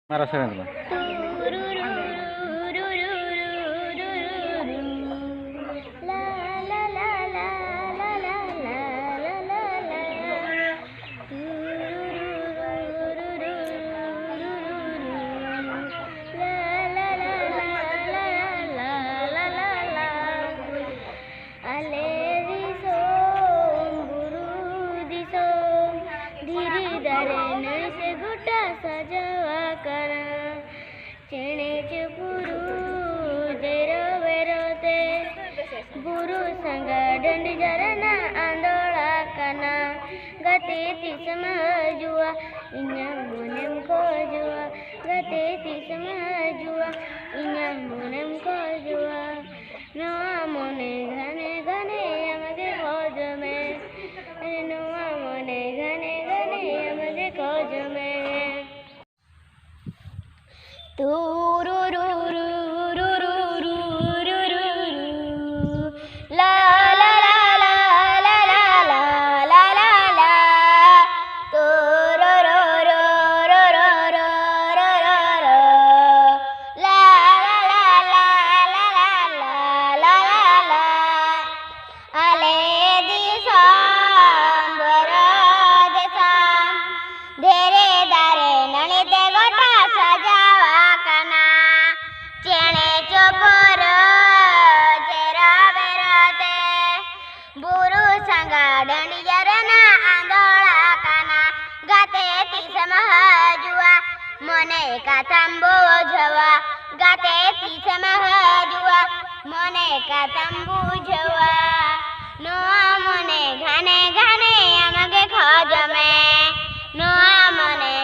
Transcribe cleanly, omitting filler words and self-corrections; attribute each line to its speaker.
Speaker 1: Marah saya teman.
Speaker 2: गुरु संग डंडी जरना आंदोला कना गते तिसम जुआ इन्या मोनेम को जुआ गते तिसम जुआ इन्या मोनेम को जुआ नोआ मोने घने घने यमगे खोज में नोआ मोने घने घने यमगे खोज में तू रू रू रू रू रू रू रू रू ला ला ला ला ला ला ला ला ला तू रो रो रो रो रो रो रो रो रो ला ला ला ला ला ला ला ला ला अले दिसम बरो देसम धेरे दारे नले दे गोटा सजावा कना चेणे चोपर चेरा बेरते बुरु संगा डंडी जरना आंदोला कना गाते तिसम जुआ मने का तंबू झवा गाते तिसम जुआ मने का तंबू झवा नोआ मने घने घने यमगे खोज में नोआ मने